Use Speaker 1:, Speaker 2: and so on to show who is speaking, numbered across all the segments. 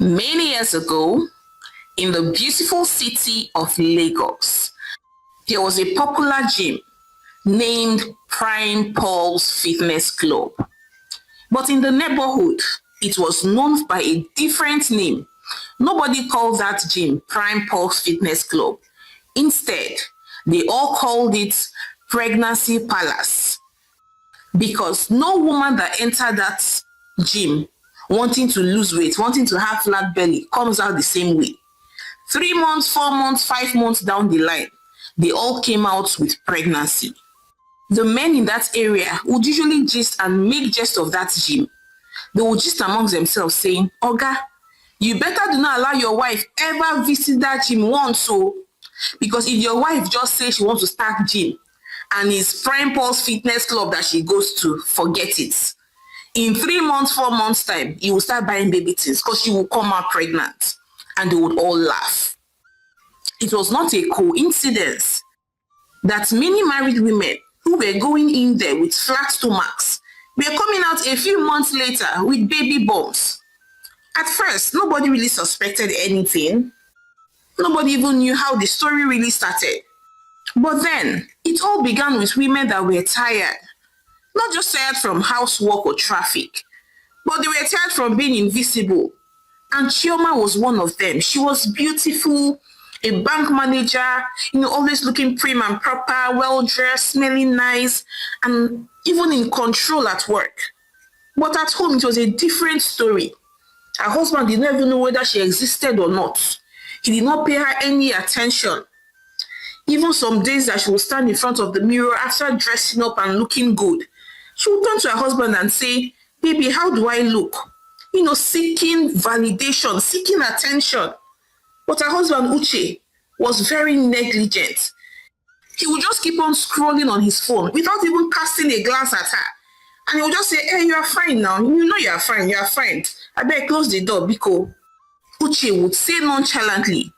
Speaker 1: Many years ago, in the beautiful city of Lagos, there was a popular gym named Prime Pulse Fitness Club. But in the neighborhood, it was known by a different name. Nobody called that gym Prime Pulse Fitness Club. Instead, they all called it Pregnancy Palace because no woman that entered that gym wanting to lose weight, wanting to have flat belly, comes out the same way. 3 months, 4 months, 5 months down the line, they all came out with pregnancy. The men in that area would usually gist and make jest of that gym. They would gist amongst themselves saying, Oga, you better do not allow your wife ever visit that gym once. So, because if your wife just says she wants to start gym and it's Prime Pulse Fitness Club that she goes to, forget it. In 3 months, 4 months time, you will start buying baby things because she will come out pregnant and they would all laugh. It was not a coincidence that many married women who were going in there with flat stomachs were coming out a few months later with baby bumps. At first, nobody really suspected anything. Nobody even knew how the story really started. But then, it all began with women that were tired. Not just tired from housework or traffic, but they were tired from being invisible. And Chioma was one of them. She was beautiful, a bank manager, always looking prim and proper, well-dressed, smelling nice, and even in control at work. But at home, it was a different story. Her husband did not even know whether she existed or not. He did not pay her any attention. Even some days that she would stand in front of the mirror after dressing up and looking good, she would turn to her husband and say, baby, how do I look? Seeking validation, seeking attention. But her husband, Uche, was very negligent. He would just keep on scrolling on his phone without even casting a glance at her. And he would just say, hey, you are fine now. You know you are fine. I better close the door, Biko. Uche would say nonchalantly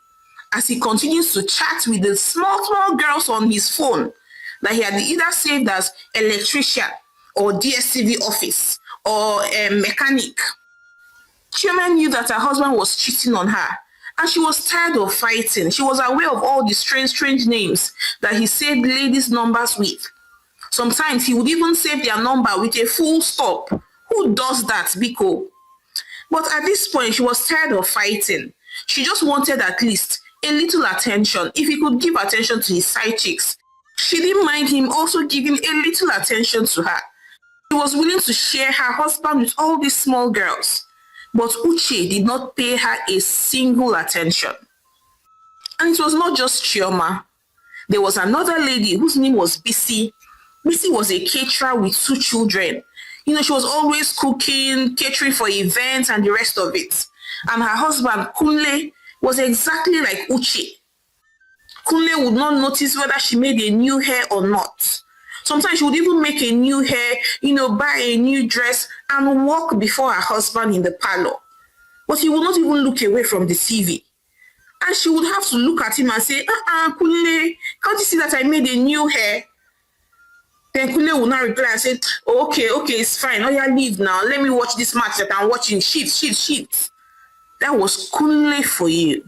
Speaker 1: as he continues to chat with the small girls on his phone that he had either saved as electrician or DSTV office or a mechanic. Chioma knew that her husband was cheating on her and she was tired of fighting. She was aware of all the strange names that he saved ladies' numbers with. Sometimes he would even save their number with a full stop. Who does that, Biko? But at this point, she was tired of fighting. She just wanted at least a little attention. If he could give attention to his side chicks, she didn't mind him also giving a little attention to her. She was willing to share her husband with all these small girls. But Uche did not pay her a single attention. And it was not just Chioma. There was another lady whose name was Bisi. Bisi was a caterer with 2 children. She was always cooking, catering for events and the rest of it. And her husband, Kunle, was exactly like Uche. Kunle would not notice whether she made a new hair or not. Sometimes she would even make a new hair, buy a new dress and walk before her husband in the parlor. But he would not even look away from the TV. And she would have to look at him and say, Kunle, can't you see that I made a new hair? Then Kunle would not reply and say, okay, it's fine. Oh, yeah, leave now. Let me watch this match that I'm watching. Shift. That was Kunle for you.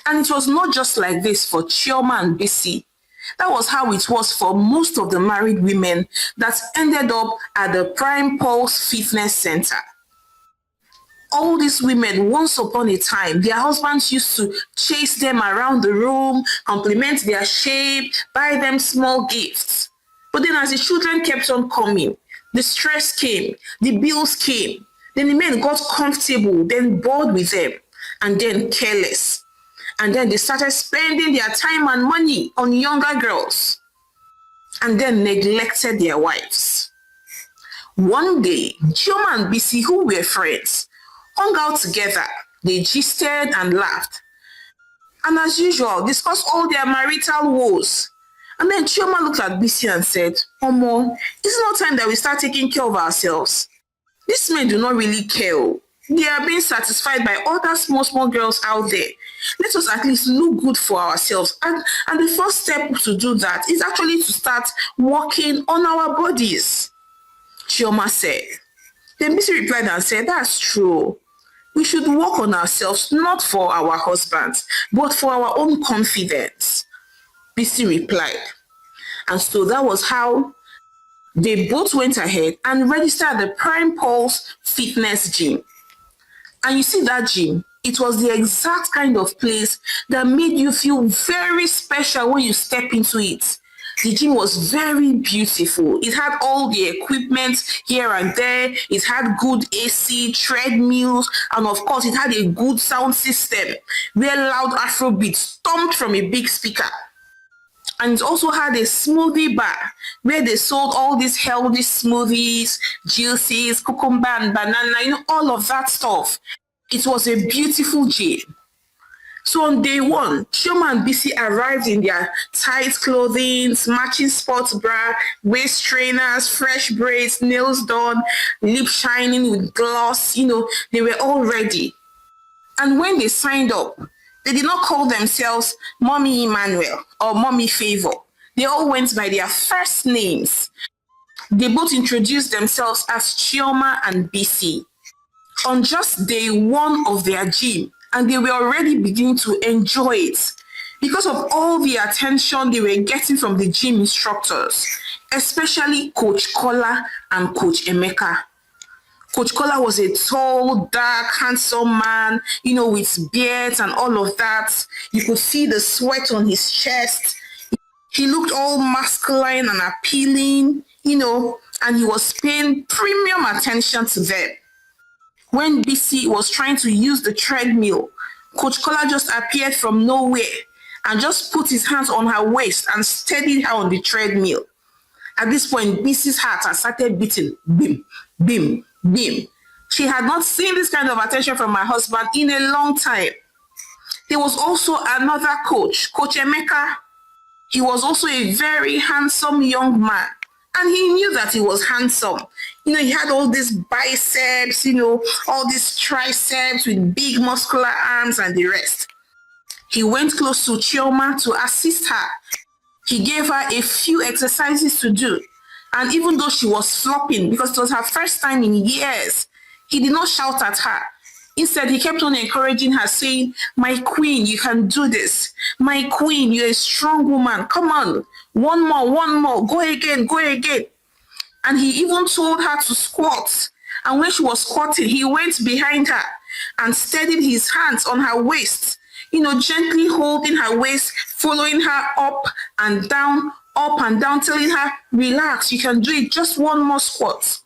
Speaker 1: And it was not just like this for Chioma and Bisi. That was how it was for most of the married women that ended up at the Prime Pulse Fitness Center. All these women, once upon a time, their husbands used to chase them around the room, compliment their shape, buy them small gifts. But then as the children kept on coming, the stress came, the bills came, then the men got comfortable, then bored with them, and then careless. And then they started spending their time and money on younger girls and then neglected their wives. One day, Chioma and Bisi, who were friends, hung out together. They gisted and laughed. And as usual, discussed all their marital woes. And then Chioma looked at Bisi and said, Omo, it's not time that we start taking care of ourselves. These men do not really care. They are being satisfied by other small girls out there. Let us at least look good for ourselves. And the first step to do that is actually to start working on our bodies, Chioma said. Then Bisi replied and said, that's true. We should work on ourselves, not for our husbands, but for our own confidence, Bisi replied. And so that was how they both went ahead and registered at the Prime Pulse Fitness Gym. And you see that gym, it was the exact kind of place that made you feel very special when you step into it. The gym was very beautiful. It had all the equipment here and there. It had good AC, treadmills, and of course, it had a good sound system where loud Afrobeat stomped from a big speaker. And it also had a smoothie bar where they sold all these healthy smoothies, juices, cucumber and banana, all of that stuff. It was a beautiful gym. So on day one, Chioma and Bisi arrived in their tight clothing, matching sports bra, waist trainers, fresh braids, nails done, lip shining with gloss. They were all ready. And when they signed up, they did not call themselves Mommy Emmanuel or Mommy Favor. They all went by their first names. They both introduced themselves as Chioma and Bisi on just day one of their gym. And they were already beginning to enjoy it because of all the attention they were getting from the gym instructors, especially Coach Kola and Coach Emeka. Coach Kola was a tall, dark, handsome man, with beards and all of that. You could see the sweat on his chest. He looked all masculine and appealing, and he was paying premium attention to them. When Bisi was trying to use the treadmill, Coach Kola just appeared from nowhere and just put his hands on her waist and steadied her on the treadmill. At this point, Bisi's heart had started beating. Bim, bim, bim. She had not seen this kind of attention from her husband in a long time. There was also another coach, Coach Emeka. He was also a very handsome young man. And he knew that he was handsome. He had all these biceps, all these triceps with big muscular arms and the rest. He went close to Chioma to assist her. He gave her a few exercises to do. And even though she was flopping because it was her first time in years, he did not shout at her. Instead, he kept on encouraging her, saying, "My queen, you can do this. My queen, you're a strong woman. Come on. One more. Go again. And he even told her to squat. And when she was squatting, he went behind her and steadied his hands on her waist, gently holding her waist, following her up and down, telling her, "Relax, you can do it. Just one more squat."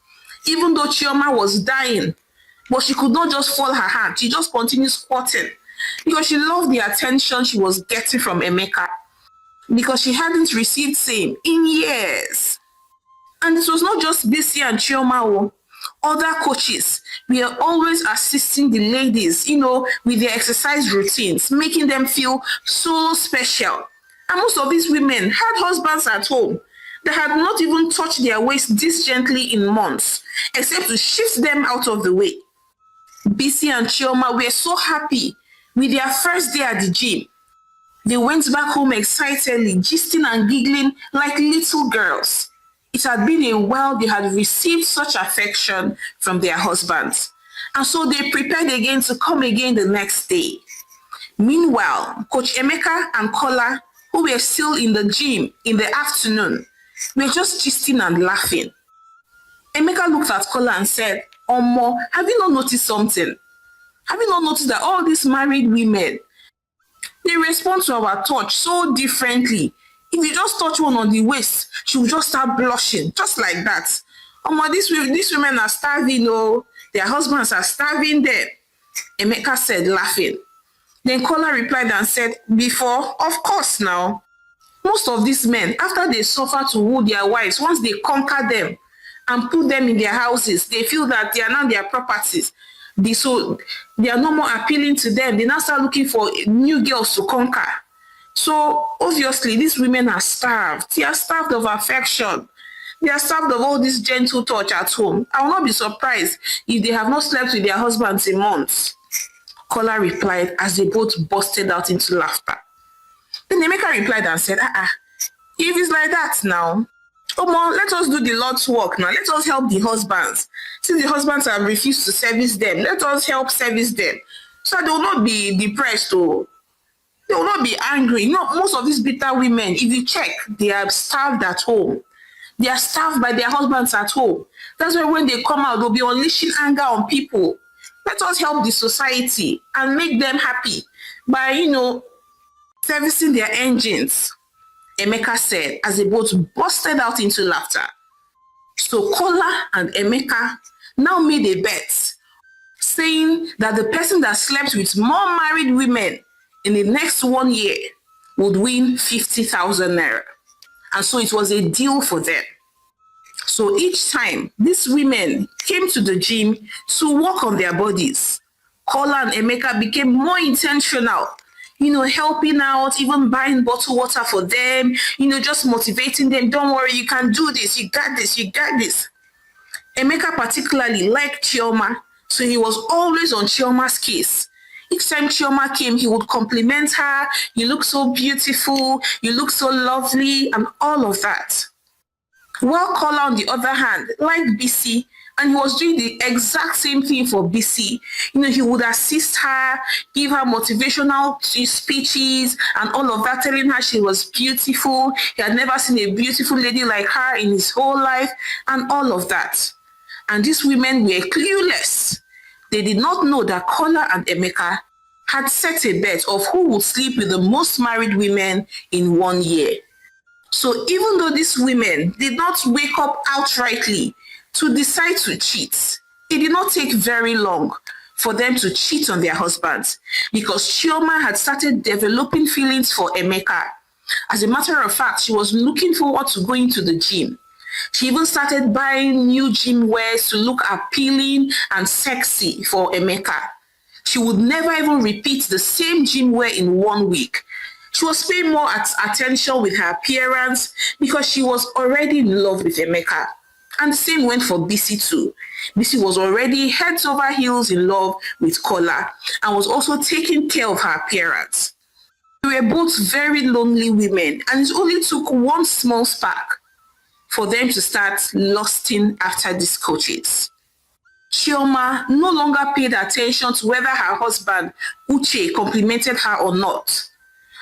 Speaker 1: Even though Chioma was dying, but she could not just fold her hand. She just continued squatting because she loved the attention she was getting from Emeka, because she hadn't received same in years. And it was not just Bisi and Chioma. Other coaches were always assisting the ladies, with their exercise routines, making them feel so special. And most of these women had husbands at home that had not even touched their waist this gently in months, except to shift them out of the way. Bisi and Chioma were so happy with their first day at the gym. They went back home excitedly, gisting and giggling like little girls. It had been a while they had received such affection from their husbands, and so they prepared again to come again the next day. Meanwhile, Coach Emeka and Kola, who were still in the gym in the afternoon, were just gisting and laughing. Emeka looked at Kola and said, "Omo, have you not noticed something? Have you not noticed that all these married women, they respond to our touch so differently? If you just touch one on the waist, she will just start blushing, just like that. Omo, these women are starving, their husbands are starving them." Emeka said, laughing. Then Kola replied and said, "Before, of course now. Most of these men, after they suffer to woo their wives, once they conquer them and put them in their houses, they feel that they are now their properties. So they are no more appealing to them. They now start looking for new girls to conquer. So obviously, these women are starved. They are starved of affection. They are starved of all this gentle touch at home. I will not be surprised if they have not slept with their husbands in months." Kola replied as they both busted out into laughter. Then Emeka replied and said, If it's like that now, Come on, let us do the Lord's work now. Let us help the husbands. Since the husbands have refused to service them, let us help service them. So they will not be depressed or they will not be angry. You know, most of these bitter women, if you check, they are starved at home. They are starved by their husbands at home. That's why when they come out, they'll be unleashing anger on people. Let us help the society and make them happy by, servicing their engines, Emeka said as they both busted out into laughter. So Kola and Emeka now made a bet, saying that the person that slept with more married women in the next 1 year would win 50,000 naira. And so it was a deal for them. So each time these women came to the gym to work on their bodies, Kola and Emeka became more intentional, helping out, even buying bottled water for them, just motivating them. Don't worry, you can do this, you got this, you got this. Emeka particularly liked Chioma, so he was always on Chioma's case. Each time Chioma came, he would compliment her. You look so beautiful, you look so lovely, and all of that. While Kola, on the other hand, liked BC, and he was doing the exact same thing for BC. He would assist her, give her motivational speeches and all of that, telling her she was beautiful. He had never seen a beautiful lady like her in his whole life and all of that. And these women were clueless. They did not know that Kola and Emeka had set a bet of who would sleep with the most married women in 1 year. So even though these women did not wake up outrightly to decide to cheat, it did not take very long for them to cheat on their husbands because Chioma had started developing feelings for Emeka. As a matter of fact, she was looking forward to going to the gym. She even started buying new gym wears to look appealing and sexy for Emeka. She would never even repeat the same gym wear in 1 week. She was paying more attention with her appearance because she was already in love with Emeka. And the same went for BC too. BC was already heads over heels in love with Kola and was also taking care of her appearance. They were both very lonely women, and it only took one small spark for them to start lusting after these coaches. Chioma no longer paid attention to whether her husband, Uche, complimented her or not.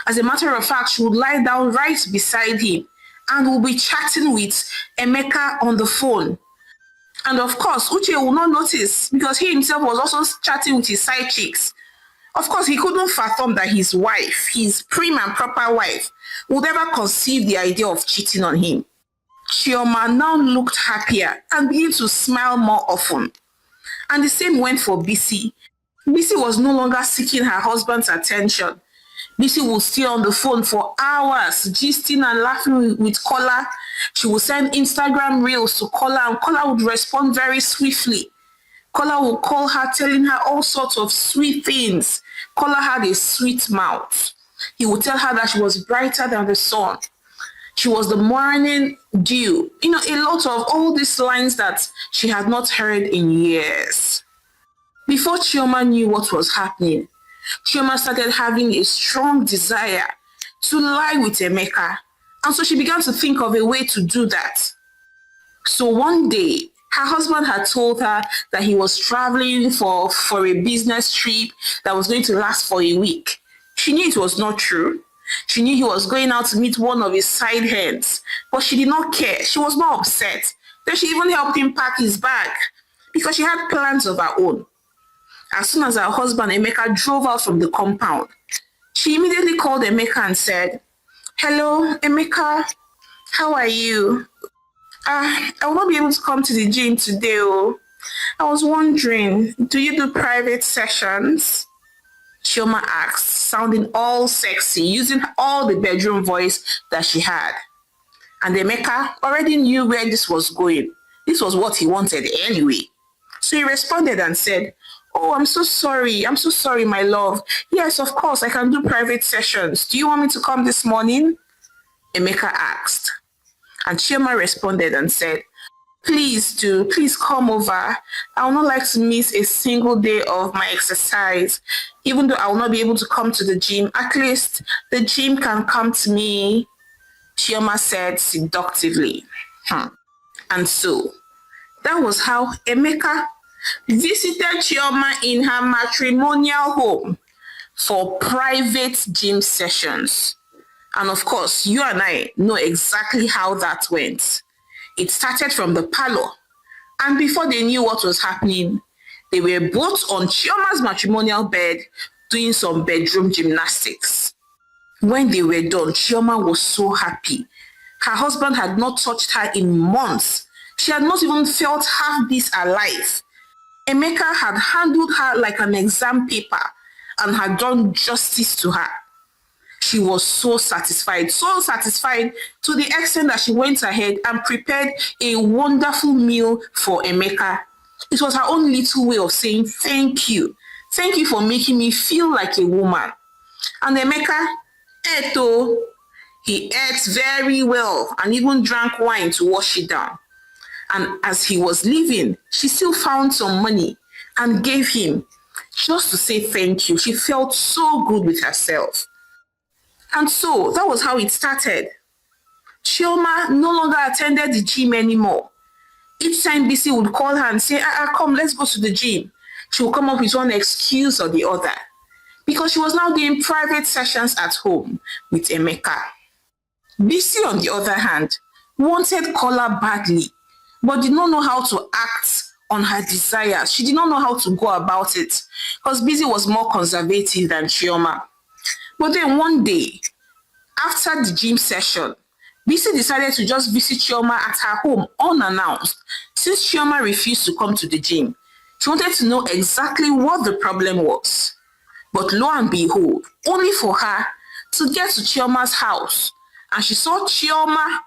Speaker 1: As a matter of fact, she would lie down right beside him and will be chatting with Emeka on the phone. And of course, Uche will not notice because he himself was also chatting with his side chicks. Of course, he couldn't fathom that his wife, his prim and proper wife, would ever conceive the idea of cheating on him. Chioma now looked happier and began to smile more often. And the same went for BC. BC was no longer seeking her husband's attention. BC would stay on the phone for hours, gisting and laughing with Kola. She would send Instagram reels to Kola, and Kola would respond very swiftly. Kola would call her, telling her all sorts of sweet things. Kola had a sweet mouth. He would tell her that she was brighter than the sun. She was the morning dew. A lot of all these lines that she had not heard in years. Before Chioma knew what was happening, Chioma started having a strong desire to lie with Emeka, and so she began to think of a way to do that. So one day, her husband had told her that he was traveling for a business trip that was going to last for a week. She knew it was not true. She knew he was going out to meet one of his side hands, but she did not care. She was not upset. Then she even helped him pack his bag because she had plans of her own. As soon as her husband, Emeka, drove out from the compound, she immediately called Emeka and said, "Hello, Emeka, how are you? I will not be able to come to the gym today. Oh. I was wondering, do you do private sessions?" Chioma asked, sounding all sexy, using all the bedroom voice that she had. And Emeka already knew where this was going. This was what he wanted anyway. So he responded and said, "Oh, I'm so sorry. I'm so sorry, my love. Yes, of course, I can do private sessions. Do you want me to come this morning?" Emeka asked. And Chioma responded and said, "Please do. Please come over. I would not like to miss a single day of my exercise. Even though I will not be able to come to the gym, at least the gym can come to me," Chioma said seductively. And so that was how Emeka visited Chioma in her matrimonial home for private gym sessions. And of course, you and I know exactly how that went. It started from the parlor, and before they knew what was happening, they were both on Chioma's matrimonial bed doing some bedroom gymnastics. When they were done, Chioma was so happy. Her husband had not touched her in months. She had not even felt half this alive. Emeka had handled her like an exam paper and had done justice to her. She was so satisfied to the extent that she went ahead and prepared a wonderful meal for Emeka. It was her own little way of saying thank you. Thank you for making me feel like a woman. And Emeka ate oh. He ate very well and even drank wine to wash it down. And as he was leaving, she still found some money and gave him just to say thank you. She felt so good with herself. And so that was how it started. Chioma no longer attended the gym anymore. Each time Bisi would call her and say, come, let's go to the gym, she would come up with one excuse or the other, because she was now doing private sessions at home with Emeka. Bisi, on the other hand, wanted Kola badly, but did not know how to act on her desires. She did not know how to go about it, because Bisi was more conservative than Chioma. But then one day, after the gym session, Bisi decided to just visit Chioma at her home unannounced, since Chioma refused to come to the gym. She wanted to know exactly what the problem was. But lo and behold, only for her to get to Chioma's house, and she saw Chioma,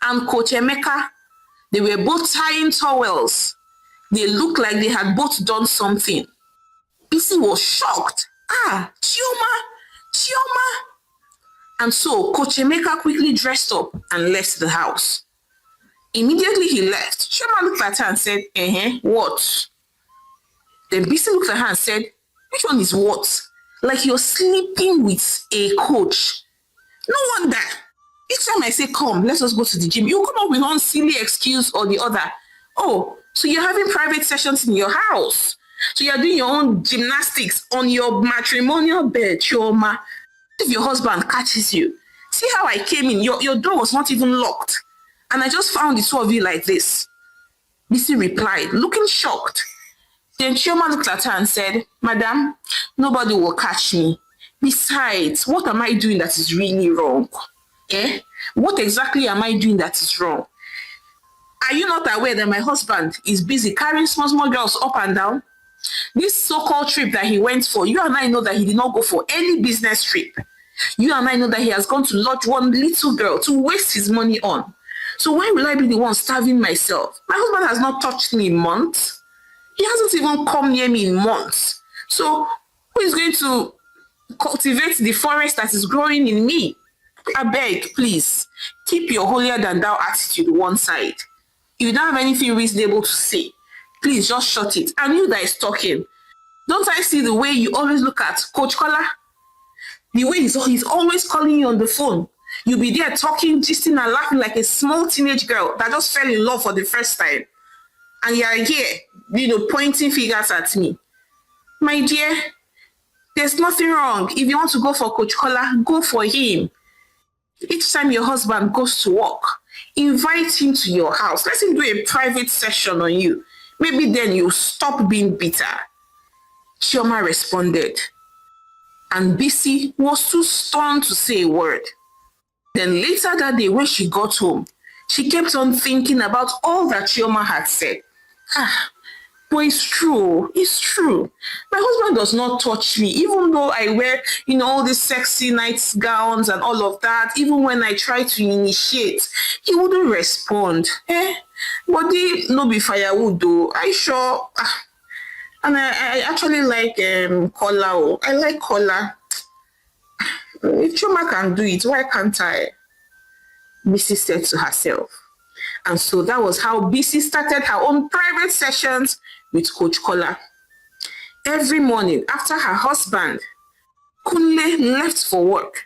Speaker 1: and Coach Emeka. They were both tying towels. They looked like they had both done something. Bisi was shocked. Chioma. And so Coach Emeka quickly dressed up and left the house. Immediately he left, Chioma looked at her and said, what? Then Bisi looked at her and said, which one is what? Like you're sleeping with a coach. No wonder. Each time I say, come, let us go to the gym, you come up with one silly excuse or the other. Oh, so you're having private sessions in your house. So you're doing your own gymnastics on your matrimonial bed, Chioma. If your husband catches you, see how I came in, your door was not even locked. And I just found the two of you like this. Bisi replied, looking shocked. Then Chioma looked at her and said, Madam, nobody will catch me. Besides, what am I doing that is really wrong? What exactly am I doing that is wrong? Are you not aware that my husband is busy carrying small girls up and down? This so-called trip that he went for, you and I know that he did not go for any business trip. You and I know that he has gone to lodge one little girl to waste his money on. So why will I be the one starving myself? My husband has not touched me in months. He hasn't even come near me in months. So who is going to cultivate the forest that is growing in me? I beg, please, keep your holier than thou attitude one side. If you don't have anything reasonable to say, please just shut it. And you that is talking, don't I see the way you always look at Coach Kola? The way he's always calling you on the phone. You'll be there talking, gisting and laughing like a small teenage girl that just fell in love for the first time. And you're here, pointing fingers at me. My dear, there's nothing wrong. If you want to go for Coach Kola, go for him. Each time your husband goes to work, invite him to your house. Let him do a private session on you. Maybe then you'll stop being bitter. Chioma responded. And Bisi was too stunned to say a word. Then later that day when she got home, she kept on thinking about all that Chioma had said. But it's true. My husband does not touch me, even though I wear, all these sexy night gowns and all of that. Even when I try to initiate, he wouldn't respond. But they no be firewood though. I sure. And I actually like Kola. I like Kola. If Chioma can do it, why can't I? Bisi said to herself. And so that was how Bisi started her own private sessions with Coach Kola. Every morning after her husband, Kunle, left for work,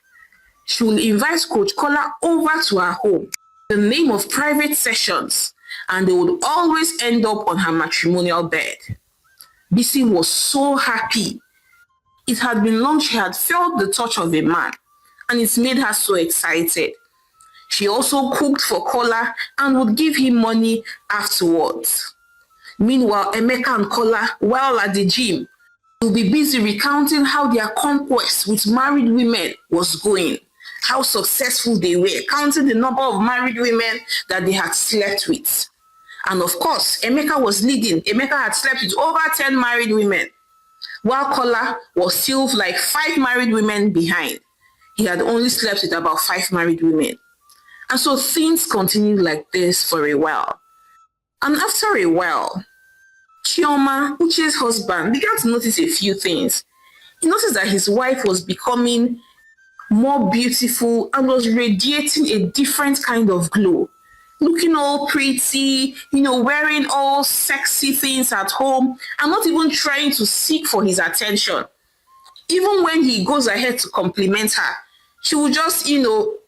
Speaker 1: she will invite Coach Kola over to her home. the name of private sessions, and they would always end up on her matrimonial bed. Bisi was so happy. It had been long she had felt the touch of a man, and it made her so excited. She also cooked for Kola and would give him money afterwards. Meanwhile, Emeka and Kola, while at the gym, will be busy recounting how their conquest with married women was going, how successful they were, counting the number of married women that they had slept with. And of course, Emeka was leading. Emeka had slept with over 10 married women, while Kola was still like 5 married women behind. He had only slept with about 5 married women. And so things continued like this for a while. And after a while, Chioma, Uche's husband, began to notice a few things. He noticed that his wife was becoming more beautiful and was radiating a different kind of glow. Looking all pretty, wearing all sexy things at home and not even trying to seek for his attention. Even when he goes ahead to compliment her, she would just,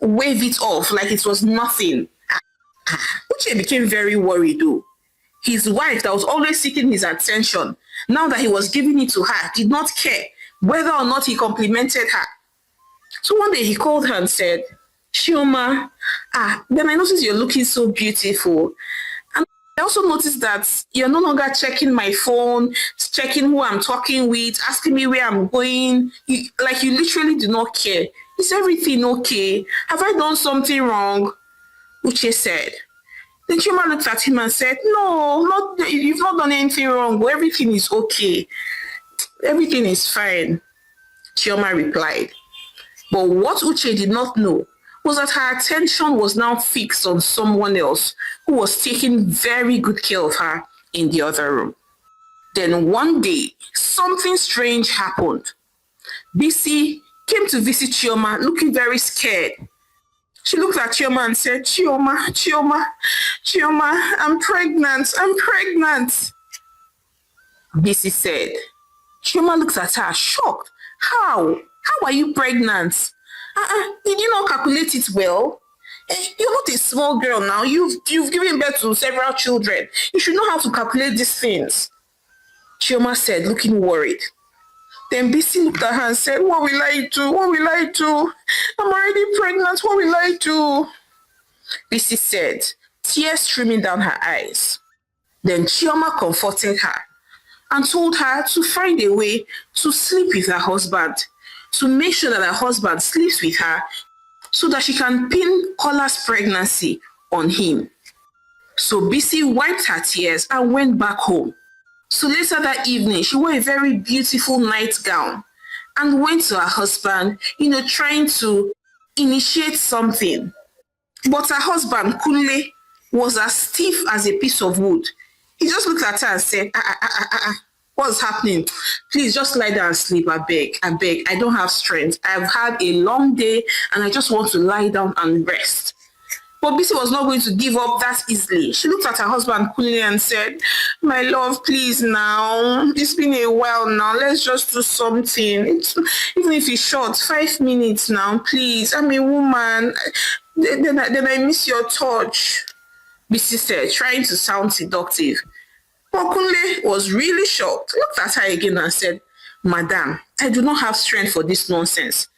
Speaker 1: wave it off like it was nothing. Uche became very worried though. His wife that was always seeking his attention, now that he was giving it to her, did not care whether or not he complimented her. So one day he called her and said, Chioma, then I noticed you're looking so beautiful. And I also noticed that you're no longer checking my phone, checking who I'm talking with, asking me where I'm going. You literally do not care. Is everything okay? Have I done something wrong? Uche said. Then Chioma looked at him and said, No, you've not done anything wrong. Everything is okay. Everything is fine, Chioma replied. But what Uche did not know was that her attention was now fixed on someone else who was taking very good care of her in the other room. Then one day, something strange happened. Bisi came to visit Chioma looking very scared. She looked at Chioma and said, Chioma, I'm pregnant. Bisi said. Chioma looked at her, shocked. How? How are you pregnant? Did you not calculate it well? You're not a small girl now. You've given birth to several children. You should know how to calculate these things. Chioma said, looking worried. Then Bisi looked at her and said, What will I do? I'm already pregnant. What will I do? Bisi said, tears streaming down her eyes. Then Chioma comforted her and told her to find a way to sleep with her husband, to make sure that her husband sleeps with her so that she can pin Kola's pregnancy on him. So Bisi wiped her tears and went back home. So later that evening, she wore a very beautiful nightgown and went to her husband, trying to initiate something. But her husband, Kunle, was as stiff as a piece of wood. He just looked at her and said, What's happening? Please just lie down and sleep. I beg. I don't have strength. I've had a long day and I just want to lie down and rest. But Bisi was not going to give up that easily. She looked at her husband coolly and said, My love, please now. It's been a while now. Let's just do something. Even if it's short, 5 minutes now, please. I'm a woman. Then I miss your touch. Bisi said, trying to sound seductive. But Kunle was really shocked, looked at her again and said, Madam, I do not have strength for this nonsense.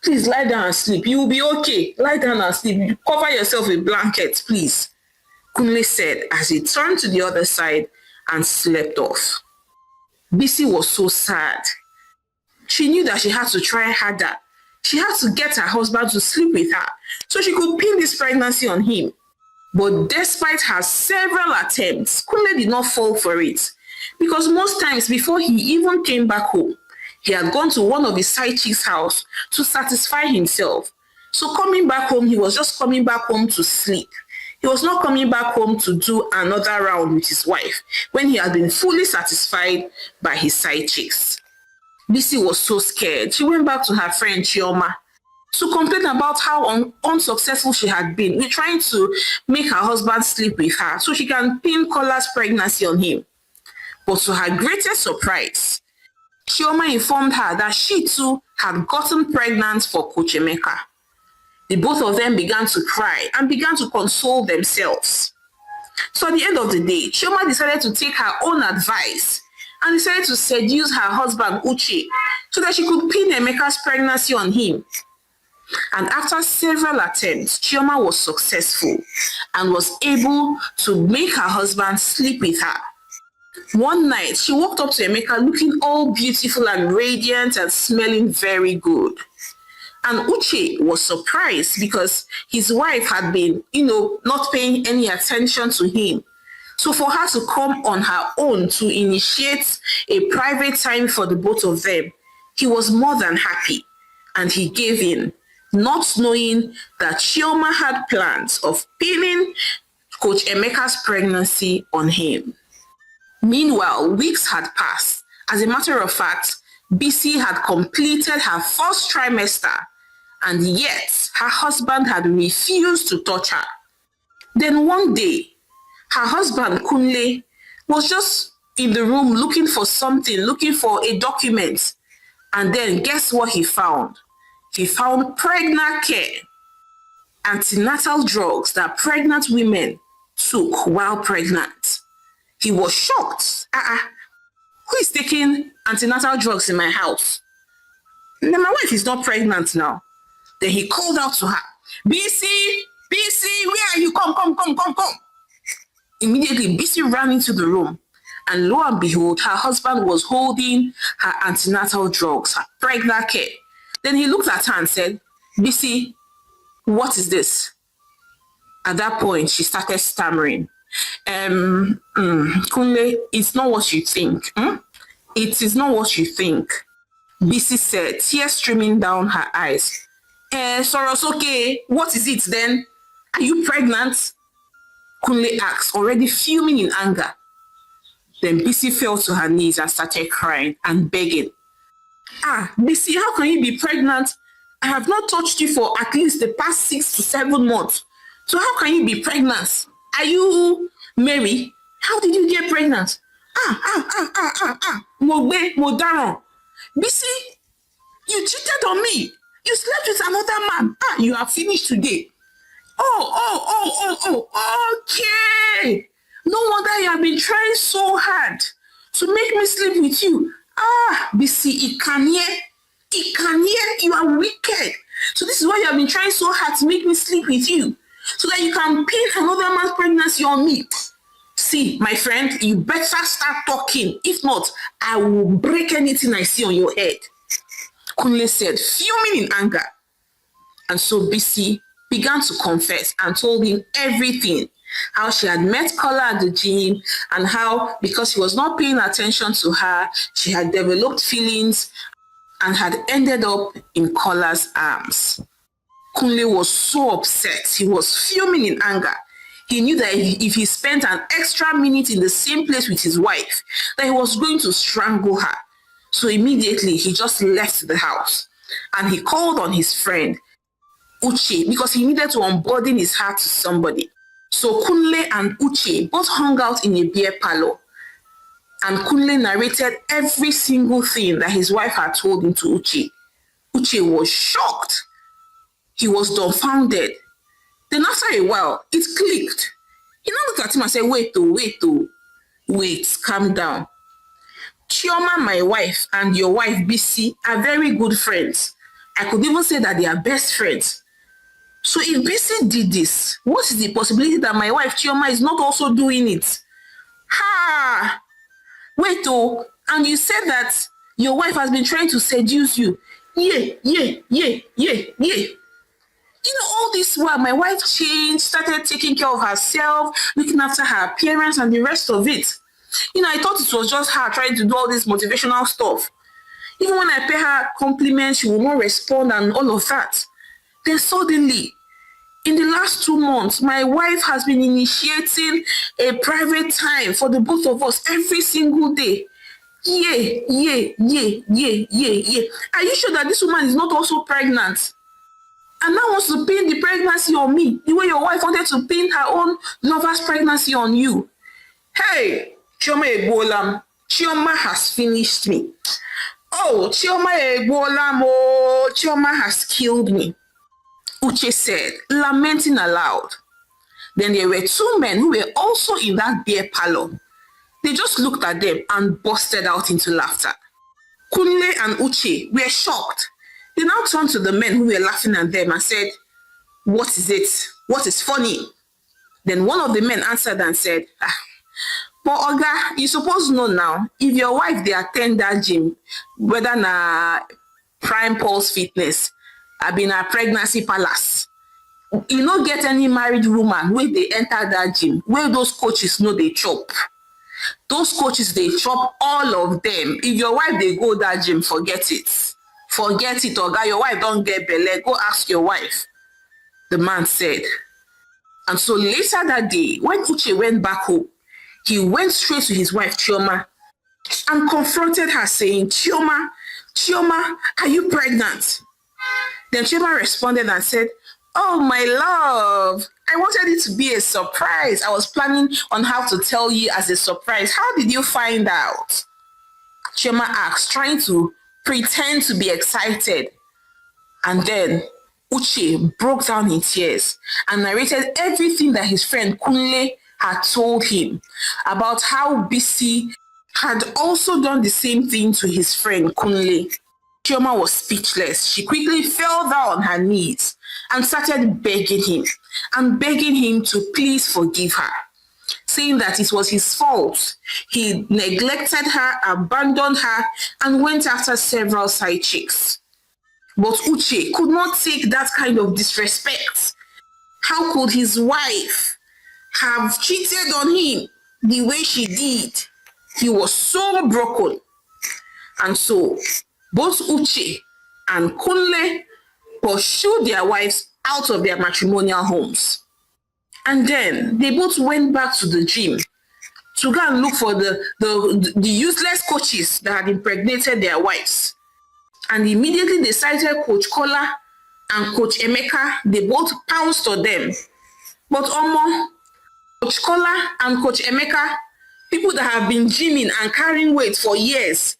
Speaker 1: Please lie down and sleep. You will be okay. Lie down and sleep. Cover yourself with blankets, please. Kunle said as he turned to the other side and slept off. Bisi was so sad. She knew that she had to try harder. She had to get her husband to sleep with her so she could pin this pregnancy on him. But despite her several attempts, Kunle did not fall for it because most times before he even came back home, he had gone to one of his side chicks' house to satisfy himself. So coming back home, he was just coming back home to sleep. He was not coming back home to do another round with his wife when he had been fully satisfied by his side chicks. Bisi was so scared. She went back to her friend Chioma to complain about how unsuccessful she had been with trying to make her husband sleep with her so she can pin Kola's pregnancy on him. But to her greatest surprise, Chioma informed her that she too had gotten pregnant for Coach Emeka. The both of them began to cry and began to console themselves. So at the end of the day, Chioma decided to take her own advice and decided to seduce her husband Uche so that she could pin Emeka's pregnancy on him. And after several attempts, Chioma was successful and was able to make her husband sleep with her. One night, she walked up to Emeka looking all beautiful and radiant and smelling very good. And Uche was surprised because his wife had been, not paying any attention to him. So for her to come on her own to initiate a private time for the both of them, he was more than happy and he gave in, not knowing that Chioma had plans of pinning Coach Emeka's pregnancy on him. Meanwhile, weeks had passed. As a matter of fact, BC had completed her first trimester, and yet her husband had refused to touch her. Then one day, her husband, Kunle, was just in the room looking for something, looking for a document. And then guess what he found? He found pregnant care, antenatal drugs that pregnant women took while pregnant. He was shocked. Who is taking antenatal drugs in my house? My wife is not pregnant now. Then he called out to her, BC, where are you? Come. Immediately, BC ran into the room. And lo and behold, her husband was holding her antenatal drugs, her pregnant care. Then he looked at her and said, BC, what is this? At that point, she started stammering. Kunle, it's not what you think. It is not what you think. BC said, tears streaming down her eyes. Sorosoke, what is it then? Are you pregnant? Kunle asked, already fuming in anger. Then BC fell to her knees and started crying and begging. BC, how can you be pregnant? I have not touched you for at least the past 6 to 7 months. So how can you be pregnant? Are you Mary? How did you get pregnant? Modaron. BC, you cheated on me. You slept with another man. You are finished today. Okay. No wonder you have been trying so hard to make me sleep with you. BC, you are wicked. So this is why you have been trying so hard to make me sleep with you, so that you can pin another man's pregnancy on me. See, my friend, you better start talking. If not, I will break anything I see on your head. Kunle said, fuming in anger. And so BC began to confess and told him everything. How she had met Kola at the gym and how, because he was not paying attention to her, she had developed feelings and had ended up in Kola's arms. Kunle was so upset. He was fuming in anger. He knew that if he spent an extra minute in the same place with his wife, that he was going to strangle her. So immediately, he just left the house and he called on his friend, Uche, because he needed to unburden his heart to somebody. So Kunle and Uche both hung out in a beer parlor. And Kunle narrated every single thing that his wife had told him to Uche. Uche was shocked. He was dumbfounded. Then after a while, it clicked. He now looked at him and said, wait, calm down. Chioma, my wife, and your wife, BC, are very good friends. I could even say that they are best friends. So if BC did this, what is the possibility that my wife, Chioma, is not also doing it? And you said that your wife has been trying to seduce you. All this while, my wife changed, started taking care of herself, looking after her appearance and the rest of it. I thought it was just her trying to do all this motivational stuff. Even when I pay her compliments, she will not respond and all of that. Then suddenly, in the last 2 months, my wife has been initiating a private time for the both of us every single day. Are you sure that this woman is not also pregnant? And now wants to pin the pregnancy on me, the way your wife wanted to pin her own lover's pregnancy on you. Hey, Chioma Egbolam, Chioma has finished me. Chioma Egbolam, Chioma has killed me. Uche said, lamenting aloud. Then there were two men who were also in that beer parlor. They just looked at them and busted out into laughter. Kunle and Uche were shocked. They now turned to the men who were laughing at them and said, what is it? What is funny? Then one of the men answered and said, but Oga, you suppose know now, if your wife they attend that gym, whether na Prime Pulse Fitness, I been a pregnancy palace, you no get any married woman wey dey enter that gym, wey those coaches no dey chop. Those coaches dey chop all of them. If your wife dey go that gym, forget it. Forget it, Oga, your wife don get belle, go ask your wife, the man said. And so later that day, when Uche went back home, he went straight to his wife, Chioma, and confronted her saying, Chioma, are you pregnant? Then Chioma responded and said, oh, my love, I wanted it to be a surprise. I was planning on how to tell you as a surprise. How did you find out? Chioma asked, trying to pretend to be excited. And then Uche broke down in tears and narrated everything that his friend Kunle had told him about how Bisi had also done the same thing to his friend Kunle. Chioma was speechless. She quickly fell down on her knees and started begging him to please forgive her, saying that it was his fault. He neglected her, abandoned her, and went after several side chicks. But Uche could not take that kind of disrespect. How could his wife have cheated on him the way she did? He was so broken. And so both Uche and Kunle pursued their wives out of their matrimonial homes. And then they both went back to the gym to go and look for the useless coaches that had impregnated their wives. And immediately they cited Coach Kola and Coach Emeka. They both pounced on them. But Coach Kola and Coach Emeka, people that have been gymming and carrying weight for years,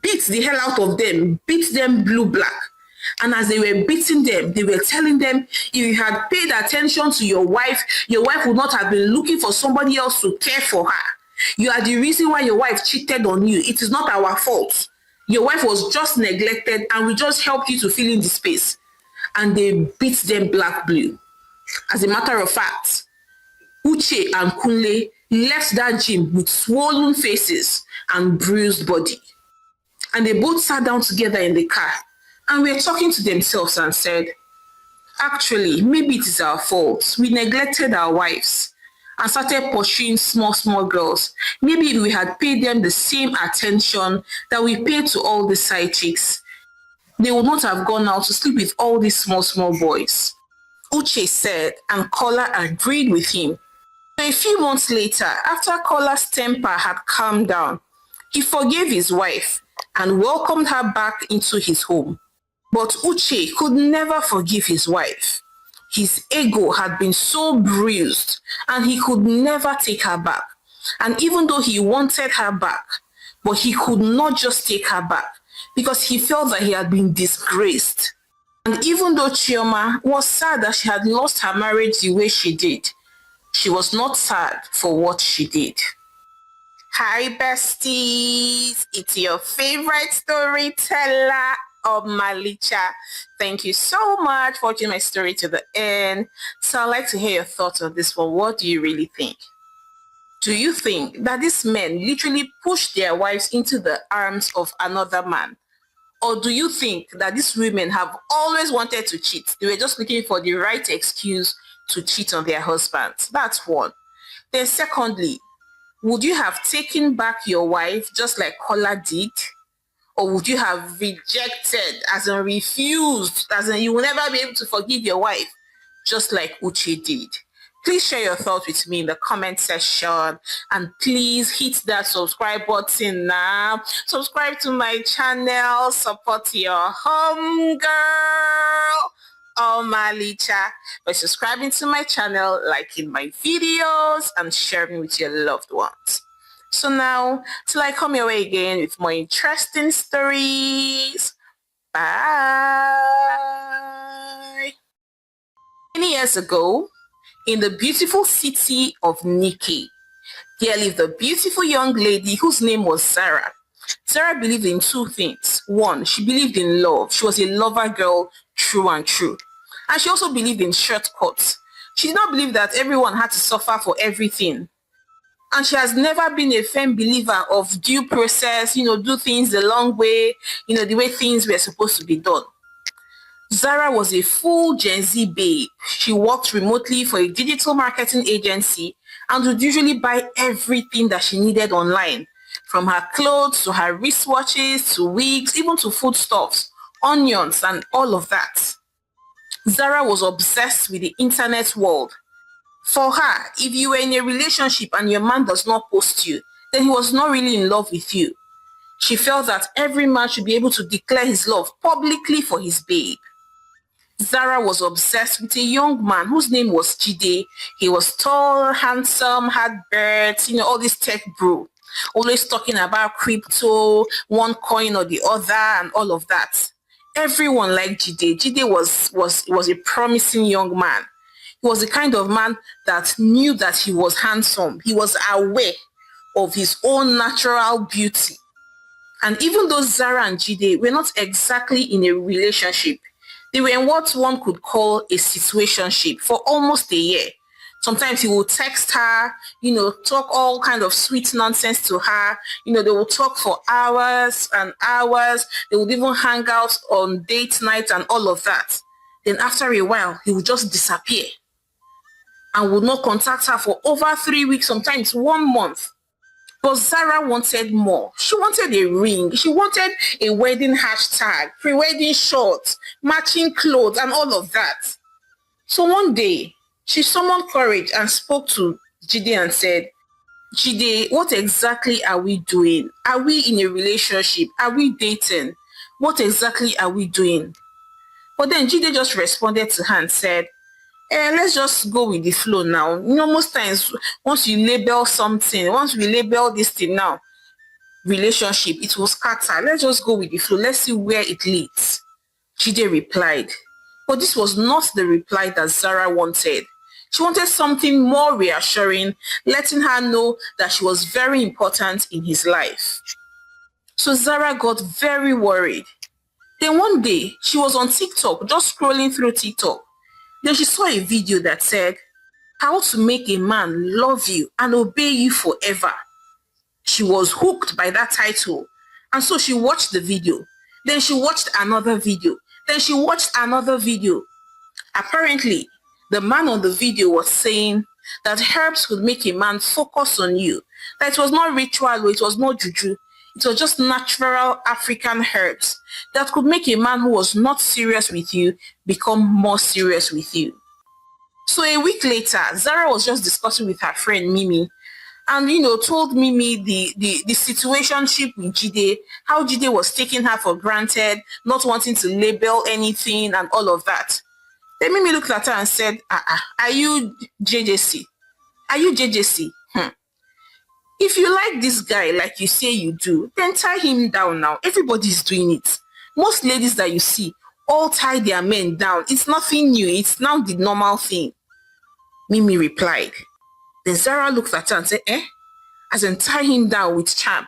Speaker 1: beat the hell out of them, beat them blue-black. And as they were beating them, they were telling them, if you had paid attention to your wife would not have been looking for somebody else to care for her. You are the reason why your wife cheated on you. It is not our fault. Your wife was just neglected and we just helped you to fill in the space. And they beat them black blue. As a matter of fact, Uche and Kunle left that gym with swollen faces and bruised body. And they both sat down together in the car and were talking to themselves and said, actually, maybe it is our fault. We neglected our wives and started pursuing small girls. Maybe if we had paid them the same attention that we paid to all the side chicks, they would not have gone out to sleep with all these small boys. Uche said, and Kola agreed with him. So a few months later, after Kola's temper had calmed down, he forgave his wife and welcomed her back into his home. But Uche could never forgive his wife. His ego had been so bruised and he could never take her back. And even though he wanted her back, but he could not just take her back because he felt that he had been disgraced. And even though Chioma was sad that she had lost her marriage the way she did, she was not sad for what she did. Hi besties, it's your favorite storyteller, Omalicha. Thank you so much for watching my story to the end. So I'd like to hear your thoughts on this one. What do you really think? Do you think that these men literally pushed their wives into the arms of another man? Or do you think that these women have always wanted to cheat? They were just looking for the right excuse to cheat on their husbands. That's one. Then secondly, would you have taken back your wife just like Kola did? Or would you have rejected, as in refused, as in you will never be able to forgive your wife, just like Uche did? Please share your thoughts with me in the comment section. And please hit that subscribe button now. Subscribe to my channel. Support your home girl, Omalicha, by subscribing to my channel, liking my videos, and sharing with your loved ones. So now, till I come your way again with more interesting stories. Bye. Many years ago, in the beautiful city of Nikki, there lived a beautiful young lady whose name was Sarah. Sarah believed in two things. One, she believed in love. She was a lover girl, true and true. And she also believed in shortcuts. She did not believe that everyone had to suffer for everything. And she has never been a firm believer of due process, do things the long way, the way things were supposed to be done. Zara was a full Gen Z babe. She worked remotely for a digital marketing agency and would usually buy everything that she needed online, from her clothes to her wristwatches to wigs, even to foodstuffs, onions, and all of that. Zara was obsessed with the internet world. For her, if you were in a relationship and your man does not post you, then he was not really in love with you. She felt that every man should be able to declare his love publicly for his babe. Zara was obsessed with a young man whose name was Jide. He was tall, handsome, had birds, all this tech bro. Always talking about crypto, one coin or the other, and all of that. Everyone liked Jide. Jide was a promising young man. He was the kind of man that knew that he was handsome. He was aware of his own natural beauty. And even though Zara and Jide were not exactly in a relationship, they were in what one could call a situationship for almost a year. Sometimes he would text her, talk all kind of sweet nonsense to her. They would talk for hours and hours. They would even hang out on date night and all of that. Then after a while, he would just disappear and would not contact her for over 3 weeks, sometimes 1 month. But Zara wanted more. She wanted a ring. She wanted a wedding hashtag, pre-wedding shorts, matching clothes, and all of that. So one day, she summoned courage and spoke to Jide and said, Jide, what exactly are we doing? Are we in a relationship? Are we dating? What exactly are we doing? But then Jide just responded to her and said, let's just go with the flow now. Most times, once we label this thing now, relationship, it will scatter. Let's just go with the flow. Let's see where it leads. Jide replied. But this was not the reply that Zara wanted. She wanted something more reassuring, letting her know that she was very important in his life. So Zara got very worried. Then one day, she was on TikTok, just scrolling through TikTok. Then she saw a video that said, how to make a man love you and obey you forever. She was hooked by that title. And so she watched the video. Then she watched another video. Then she watched another video. Apparently, the man on the video was saying that herbs could make a man focus on you. That it was not ritual, it was not juju. It was just natural African herbs that could make a man who was not serious with you become more serious with you. So a week later, Zara was just discussing with her friend Mimi and, told Mimi the situationship with Jide, how Jide was taking her for granted, not wanting to label anything and all of that. Then Mimi looked at her and said, are you JJC? Are you JJC? If you like this guy like you say you do, then tie him down now. Everybody's doing it. Most ladies that you see all tie their men down. It's nothing new. It's now the normal thing. Mimi replied. Then Zara looked at her and said, as in tie him down with charm.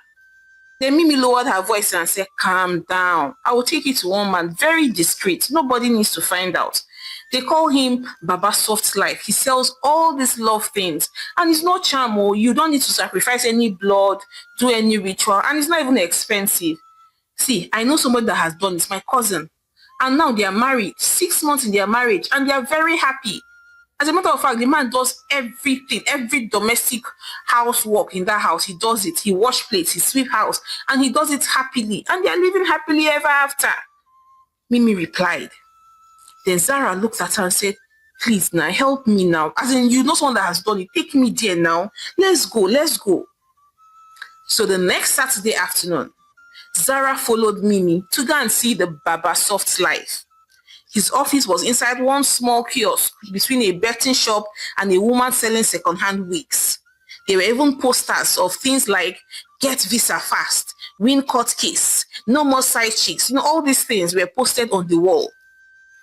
Speaker 1: Then Mimi lowered her voice and said, calm down. I will take you to one man, very discreet. Nobody needs to find out. They call him Baba Soft Life. He sells all these love things. And it's not charm. You don't need to sacrifice any blood, do any ritual. And it's not even expensive. See, I know somebody that has done this, my cousin. And now they are married, 6 months in their marriage. And they are very happy. As a matter of fact, the man does everything, every domestic housework in that house. He does it. He wash plates, he sweep house. And he does it happily. And they are living happily ever after. Mimi replied. Then Zara looked at her and said, please now, help me now. As in, you know someone that has done it. Take me there now. Let's go. So the next Saturday afternoon, Zara followed Mimi to go and see the Baba Soft Life. His office was inside one small kiosk between a betting shop and a woman selling second-hand wigs. There were even posters of things like, get visa fast, win court case, no more side chicks. All these things were posted on the wall.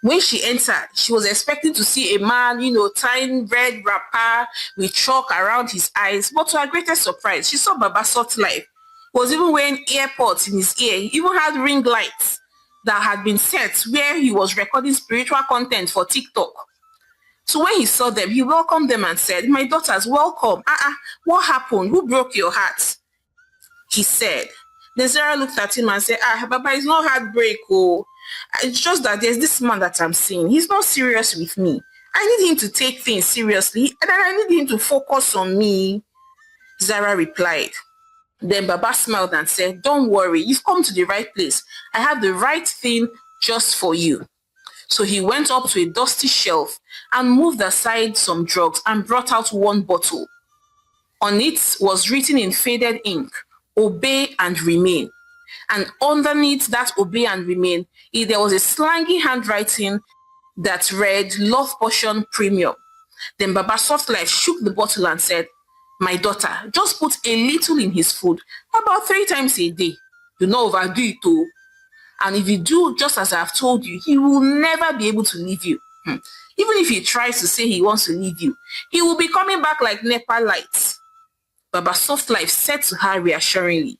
Speaker 1: When she entered, she was expecting to see a man, tying red wrapper with chalk around his eyes. But to her greatest surprise, she saw Baba Soft Life. He was even wearing earpods in his ear. He even had ring lights that had been set where he was recording spiritual content for TikTok. So when he saw them, he welcomed them and said, "My daughters, welcome. What happened? Who broke your heart?" He said. Then Sarah looked at him and said, Baba, it's not heartbreak. Oh. It's just that there's this man that I'm seeing. He's not serious with me. I need him to take things seriously, and then I need him to focus on me. Zara replied. Then Baba smiled and said, "Don't worry, you've come to the right place. I have the right thing just for you." So he went up to a dusty shelf and moved aside some drugs and brought out one bottle. On it was written in faded ink, "Obey and remain." And underneath that "Obey and remain," there was a slangy handwriting that read, "Love Potion Premium." Then Baba Soft Life shook the bottle and said, "My daughter, just put a little in his food, about 3 times a day. Do not overdo it, oh. And if you do just as I have told you, he will never be able to leave you. Even if he tries to say he wants to leave you, he will be coming back like NEPA lights." Baba Soft Life said to her reassuringly.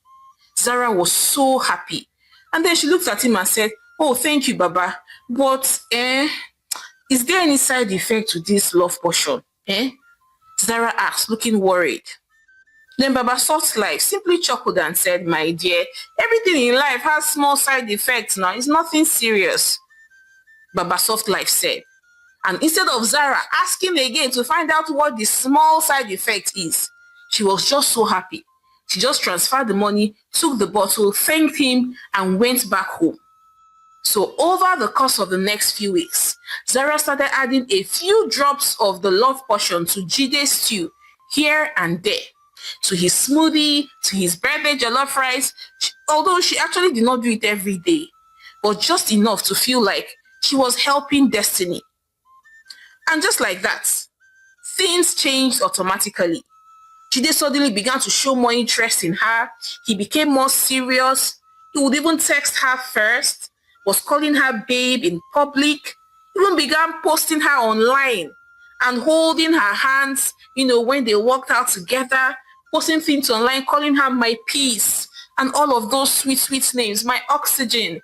Speaker 1: Zara was so happy. And then she looked at him and said, "Oh, thank you, Baba. But, is there any side effect to this love potion?" Zara asked, looking worried. Then Baba Soft Life simply chuckled and said, "My dear, everything in life has small side effects now. It's nothing serious." Baba Soft Life said. And instead of Zara asking again to find out what the small side effect is, she was just so happy. She just transferred the money, took the bottle, thanked him, and went back home. So over the course of the next few weeks, Zara started adding a few drops of the love potion to Jide's stew here and there, to his smoothie, to his birthday jollof rice, although she actually did not do it every day, but just enough to feel like she was helping destiny. And just like that, things changed automatically. Jide suddenly began to show more interest in her. He became more serious. He would even text her first, was calling her babe in public, even began posting her online and holding her hands, when they walked out together, posting things online, calling her my peace, and all of those sweet, sweet names, my oxygen,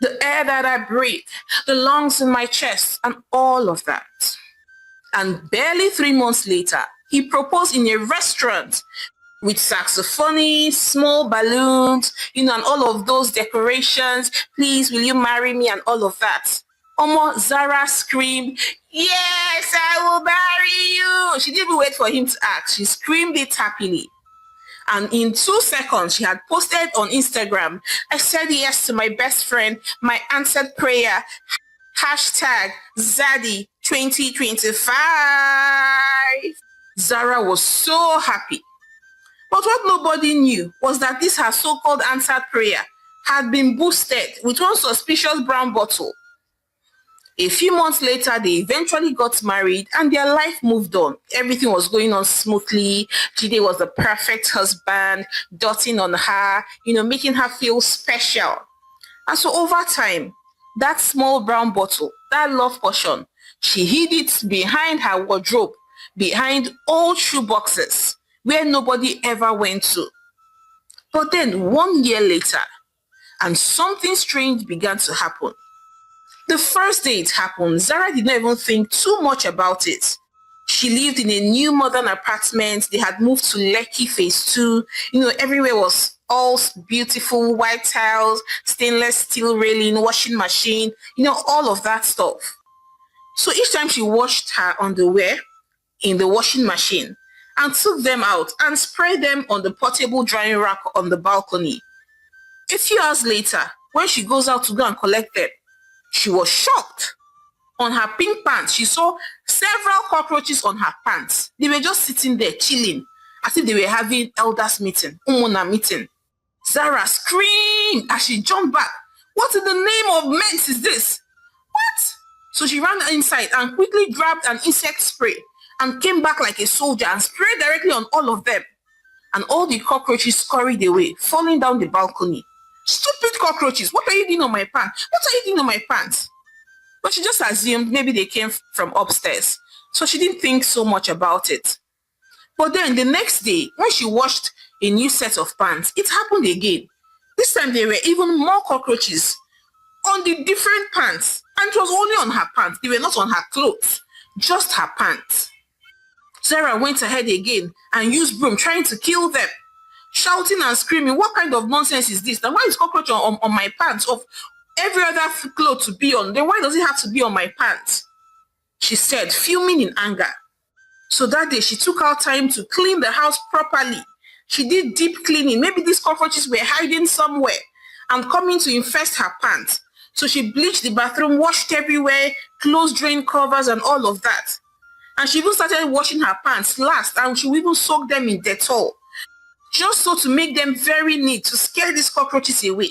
Speaker 1: the air that I breathe, the lungs in my chest, and all of that. And barely 3 months later, he proposed in a restaurant with saxophonists, small balloons, and all of those decorations. "Please, will you marry me?" and all of that. Zara screamed, "Yes, I will marry you." She didn't even wait for him to ask. She screamed it happily. And in 2 seconds, she had posted on Instagram, "I said yes to my best friend, my answered prayer. Hashtag Zaddy 2025. Zara was so happy. But what nobody knew was that this her so-called answered prayer had been boosted with one suspicious brown bottle. A few months later, they eventually got married and their life moved on. Everything was going on smoothly. Jide was the perfect husband, doting on her, making her feel special. And so over time, that small brown bottle, that love potion, she hid it behind her wardrobe, behind old shoe boxes, where nobody ever went to. But then 1 year later, and something strange began to happen. The first day it happened, Zara did not even think too much about it. She lived in a new modern apartment. They had moved to Lekki Phase 2. Everywhere was all beautiful, white tiles, stainless steel railing, washing machine, all of that stuff. So each time she washed her underwear in the washing machine and took them out and sprayed them on the portable drying rack on the balcony. A few hours later, when she goes out to go and collect them, she was shocked. On her pink pants, she saw several cockroaches on her pants. They were just sitting there chilling, as if they were having elders meeting, Umuna meeting. Zara screamed as she jumped back. "What in the name of meds is this? What?" So she ran inside and quickly grabbed an insect spray and came back like a soldier and sprayed directly on all of them. And all the cockroaches scurried away, falling down the balcony. "Stupid cockroaches, what are you doing on my pants? What are you doing on my pants?" But she just assumed maybe they came from upstairs. So she didn't think so much about it. But then the next day, when she washed a new set of pants, it happened again. This time there were even more cockroaches on the different pants. And it was only on her pants. They were not on her clothes, just her pants. Sarah went ahead again and used broom trying to kill them, shouting and screaming, what kind of nonsense is this? Now why is cockroach on my pants of every other clothes to be on? Then why does it have to be on my pants? She said, fuming in anger. So that day she took out time to clean the house properly. She did deep cleaning. Maybe these cockroaches were hiding somewhere and coming to infest her pants. So she bleached the bathroom, washed everywhere, closed drain covers and all of that. And she even started washing her pants last, and she even soaked them in Dettol, just so to make them very neat, to scare these cockroaches away.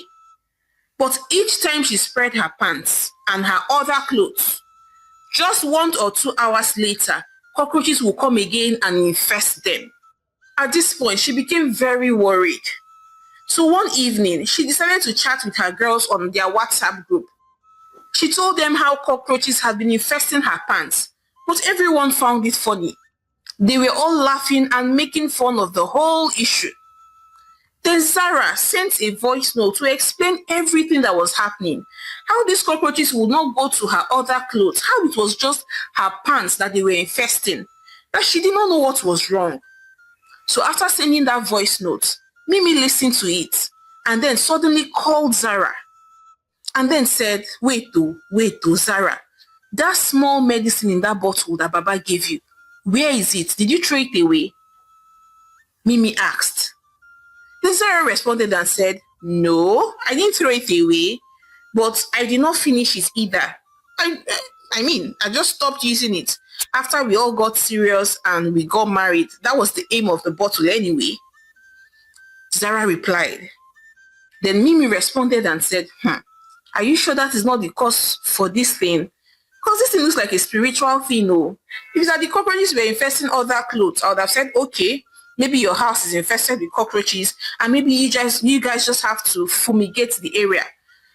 Speaker 1: But each time she spread her pants and her other clothes, just 1 or 2 hours later, cockroaches will come again and infest them. At this point, she became very worried. So one evening, she decided to chat with her girls on their WhatsApp group. She told them how cockroaches had been infesting her pants, but everyone found it funny. They were all laughing and making fun of the whole issue. Then Zara sent a voice note to explain everything that was happening, how these cockroaches would not go to her other clothes, how it was just her pants that they were infesting, that she did not know what was wrong. So after sending that voice note, Mimi listened to it and then suddenly called Zara and then said, wait, Zara, that small medicine in that bottle that Baba gave you, where is it? Did you throw it away? Mimi asked. Then Zara responded and said, no, I didn't throw it away, but I did not finish it either. I just stopped using it after we all got serious and we got married. That was the aim of the bottle anyway. Zara replied. Then Mimi responded and said, are you sure that is not the cause for this thing? Because this thing looks like a spiritual thing, no? If that the cockroaches were infesting other clothes, I would have said, okay, maybe your house is infested with cockroaches and maybe you guys just have to fumigate the area.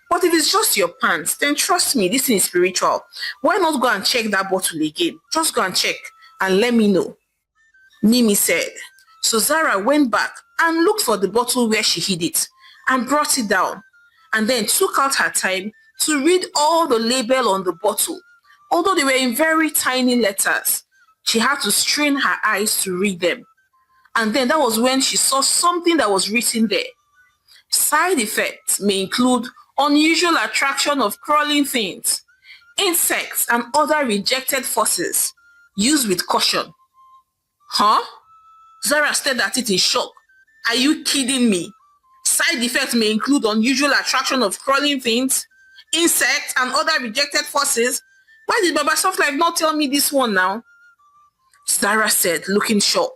Speaker 1: But if it's just your pants, then trust me, this thing is spiritual. Why not go and check that bottle again? Just go and check and let me know. Mimi said. So Zara went back and looked for the bottle where she hid it and brought it down and then took out her time to read all the label on the bottle. Although they were in very tiny letters, she had to strain her eyes to read them. And then that was when she saw something that was written there. Side effects may include unusual attraction of crawling things, insects, and other rejected forces. Use with caution. Huh? Zara stared at it in shock. Are you kidding me? Side effects may include unusual attraction of crawling things, insects, and other rejected forces. Why did Baba Soft Life not tell me this one now? Zara said, looking shocked.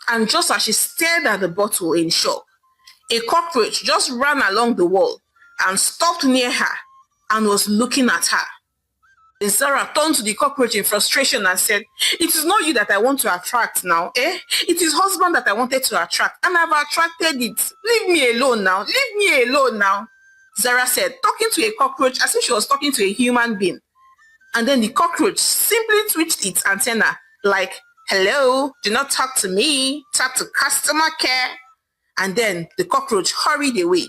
Speaker 1: And just as she stared at the bottle in shock, a cockroach just ran along the wall and stopped near her and was looking at her. Then Zara turned to the cockroach in frustration and said, it is not you that I want to attract now, eh? It is husband that I wanted to attract and I've attracted it. Leave me alone now. Leave me alone now. Zara said, talking to a cockroach as if she was talking to a human being. And then the cockroach simply twitched its antenna like, hello, do not talk to me, talk to customer care. And then the cockroach hurried away.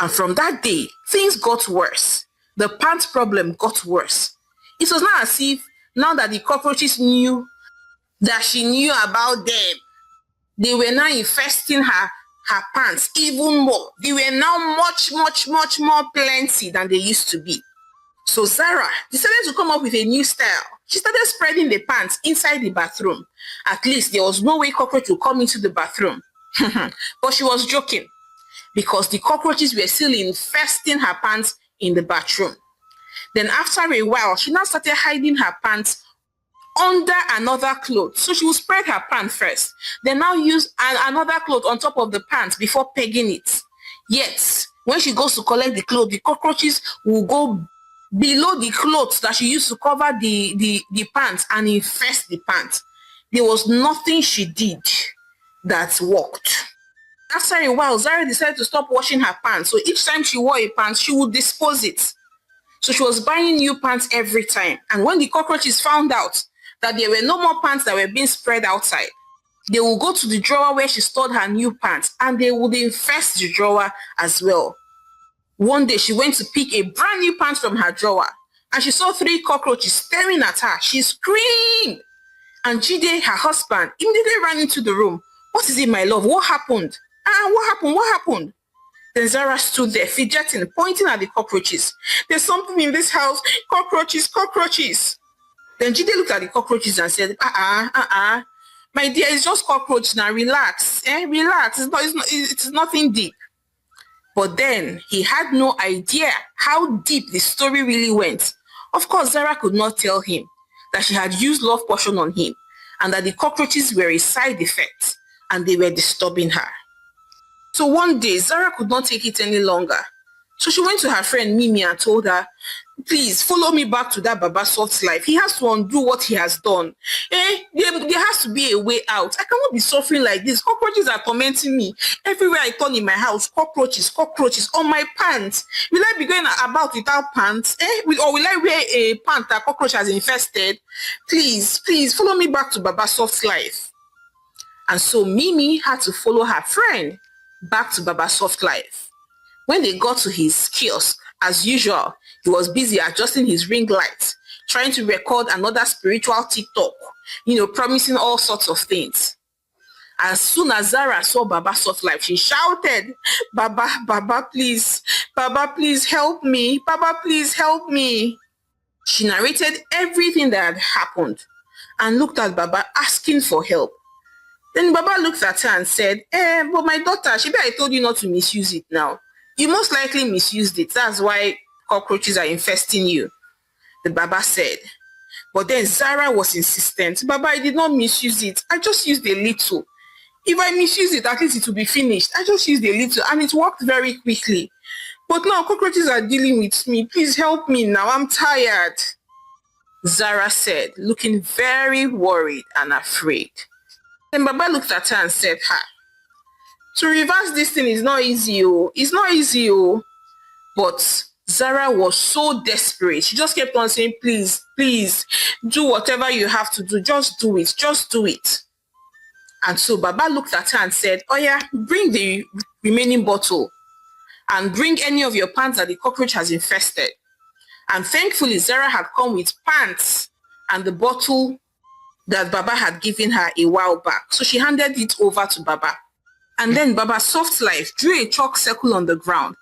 Speaker 1: And from that day, things got worse. The pants problem got worse. It was not as if now that the cockroaches knew that she knew about them, they were now infesting her pants even more. They were now much more plenty than they used to be. So Zara decided to come up with a new style. She started spreading the pants inside the bathroom. At least there was no way cockroach would come into the bathroom. But she was joking because the cockroaches were still infesting her pants in the bathroom. Then after a while, she now started hiding her pants under another cloth. So she would spread her pants first, then now use another cloth on top of the pants before pegging it. Yet, when she goes to collect the clothes, the cockroaches will go below the clothes that she used to cover the pants and infest the pants. There was nothing she did that worked. After a while, Zara decided to stop washing her pants. So each time she wore a pants, she would dispose it. So she was buying new pants every time. And when the cockroaches found out that there were no more pants that were being spread outside, they will go to the drawer where she stored her new pants and they would infest the drawer as well. One day she went to pick a brand new pants from her drawer and she saw 3 cockroaches staring at her. She screamed. And Jide, her husband, immediately ran into the room. What is it, my love? What happened? What happened? What happened? Then Zara stood there, fidgeting, pointing at the cockroaches. There's something in this house. Cockroaches, cockroaches. Then Jide looked at the cockroaches and said, my dear, it's just cockroach now. Relax. Relax. It's nothing deep. But then he had no idea how deep the story really went. Of course, Zara could not tell him that she had used love potion on him and that the cockroaches were a side effect and they were disturbing her. So one day, Zara could not take it any longer. So she went to her friend Mimi and told her, please follow me back to that Baba Soft's life. He has to undo what he has done. There has to be a way out. I cannot be suffering like this. Cockroaches are tormenting me. Everywhere I turn in my house, cockroaches on my pants. Will I be going about without pants? Or will I wear a pant that cockroach has infested? Please follow me back to Baba Soft's life. And so Mimi had to follow her friend back to Baba Soft life. When they got to his kiosk, as usual, he was busy adjusting his ring light, trying to record another spiritual TikTok, promising all sorts of things. As soon as Zara saw Baba Soft Life, she shouted, Baba, please help me. Baba, please help me. She narrated everything that had happened and looked at Baba asking for help. Then Baba looked at her and said, but my daughter, I told you not to misuse it now. You most likely misused it. That's why cockroaches are infesting you. The Baba said. But then Zara was insistent. Baba, I did not misuse it. I just used a little. If I misuse it, at least it will be finished. I just used a little and it worked very quickly. But now cockroaches are dealing with me. Please help me now. I'm tired. Zara said, looking very worried and afraid. Then Baba looked at her and said, to reverse this thing is not easy. It's not easy. But Zara was so desperate. She just kept on saying, please, do whatever you have to do. Just do it. And so Baba looked at her and said, oh yeah, bring the remaining bottle and bring any of your pants that the cockroach has infested. And thankfully, Zara had come with pants and the bottle that Baba had given her a while back. So she handed it over to Baba. And then Baba Soft Life drew a chalk circle on the ground.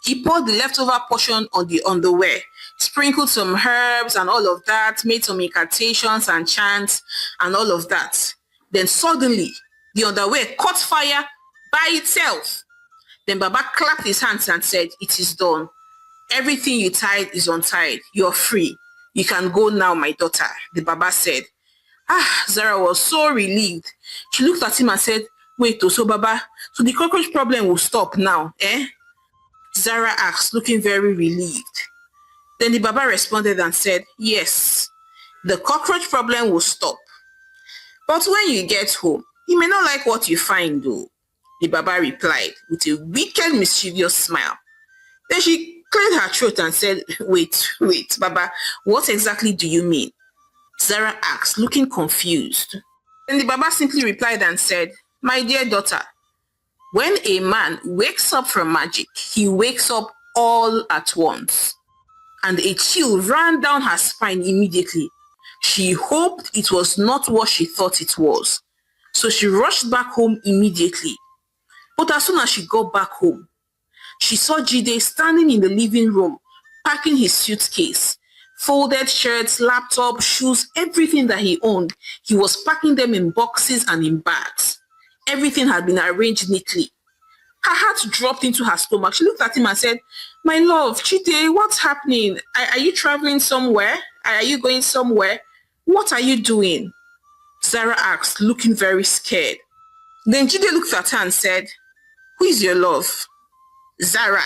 Speaker 1: He poured the leftover portion on the underwear, sprinkled some herbs and all of that, made some incantations and chants and all of that. Then suddenly, the underwear caught fire by itself. Then Baba clapped his hands and said, it is done. Everything you tied is untied. You're free. You can go now, my daughter, the Baba said. Zara was so relieved. She looked at him and said, wait, so Baba, so the cockroach problem will stop now, Zara asked, looking very relieved. Then the Baba responded and said, yes, the cockroach problem will stop. But when you get home, you may not like what you find though, the Baba replied with a wicked, mischievous smile. Then she cleared her throat and said, wait, Baba, what exactly do you mean? Zara asked, looking confused. Then the Baba simply replied and said, my dear daughter, when a man wakes up from magic, he wakes up all at once. And a chill ran down her spine immediately. She hoped it was not what she thought it was. So she rushed back home immediately. But as soon as she got back home, she saw Jide standing in the living room, packing his suitcase. Folded shirts, laptop, shoes, everything that he owned. He was packing them in boxes and in bags. Everything had been arranged neatly. Her heart dropped into her stomach. She looked at him and said, my love, Jide, what's happening? Are you traveling somewhere? Are you going somewhere? What are you doing? Zara asked, looking very scared. Then Jide looked at her and said, who is your love? Zara,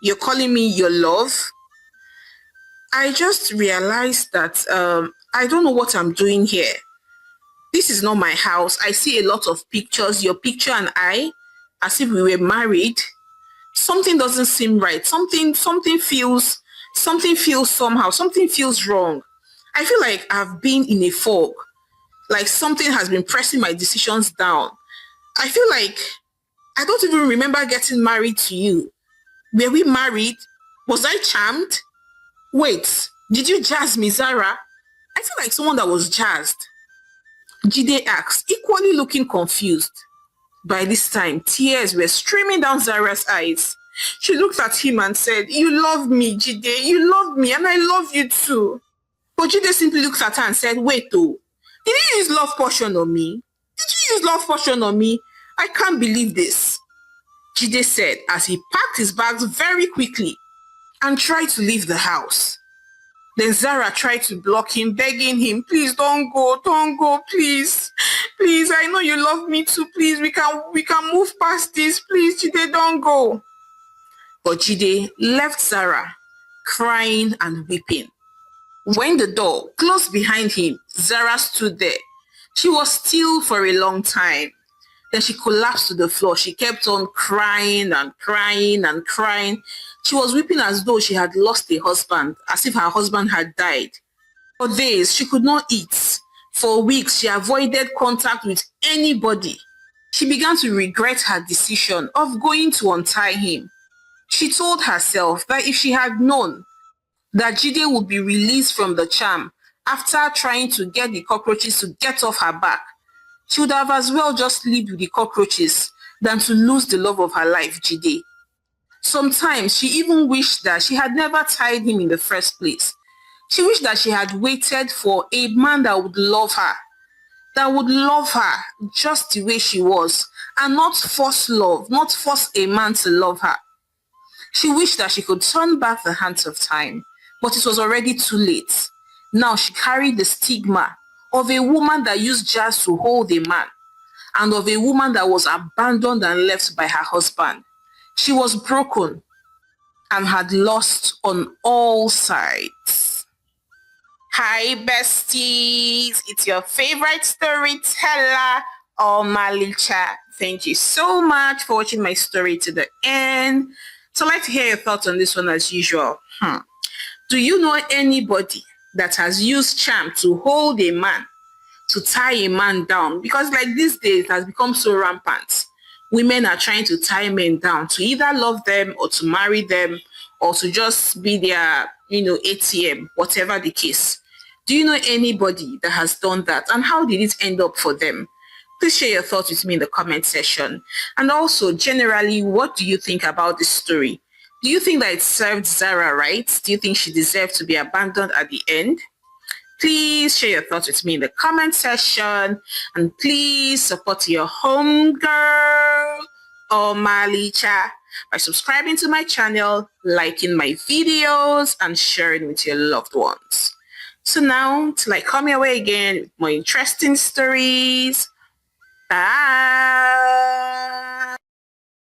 Speaker 1: you're calling me your love? I just realized that I don't know what I'm doing here. This is not my house. I see a lot of pictures, your picture and I, as if we were married. Something doesn't seem right. Something feels Something feels somehow, something feels wrong. I feel like I've been in a fog, like something has been pressing my decisions down. I feel like I don't even remember getting married to you. Were we married? Was I charmed? Wait, did you jazz me, Zara? I feel like someone that was jazzed. Jide asked, equally looking confused. By this time, tears were streaming down Zara's eyes. She looked at him and said, "You love me, Jide. You love me, and I love you too." But Jide simply looked at her and said, "Wait, oh, did you use love potion on me? Did you use love potion on me? I can't believe this." Jide said as he packed his bags very quickly and tried to leave the house. Then Zara tried to block him, begging him, "Please don't go, please. Please, I know you love me too. Please, we can move past this. Please, Jide, don't go." But Jide left Zara crying and weeping. When the door closed behind him, Zara stood there. She was still for a long time. Then she collapsed to the floor. She kept on crying and crying and crying. She was weeping as though she had lost a husband, as if her husband had died. For days, she could not eat. For weeks, she avoided contact with anybody. She began to regret her decision of going to untie him. She told herself that if she had known that Jide would be released from the charm after trying to get the cockroaches to get off her back, she would have as well just lived with the cockroaches than to lose the love of her life, Jide. Sometimes she even wished that she had never tied him in the first place. She wished that she had waited for a man that would love her just the way she was, and not force love, not force a man to love her. She wished that she could turn back the hands of time, but it was already too late. Now she carried the stigma of a woman that used jazz to hold a man, and of a woman that was abandoned and left by her husband. She was broken and had lost on all sides. Hi besties, it's your favorite storyteller, Omalicha. Thank you so much for watching my story to the end. So I'd like to hear your thoughts on this one as usual. Do you know anybody that has used charm to hold a man, to tie a man down? Because like these days, it has become so rampant. Women are trying to tie men down to either love them or to marry them or to just be their, ATM, whatever the case. Do you know anybody that has done that? And how did it end up for them? Please share your thoughts with me in the comment section. And also, generally, what do you think about this story? Do you think that it served Zara right? Do you think she deserved to be abandoned at the end? Please share your thoughts with me in the comment section. And please support your homegirl, Omalicha, by subscribing to my channel, liking my videos, and sharing with your loved ones. So now, till I come your way again with more interesting stories. Bye.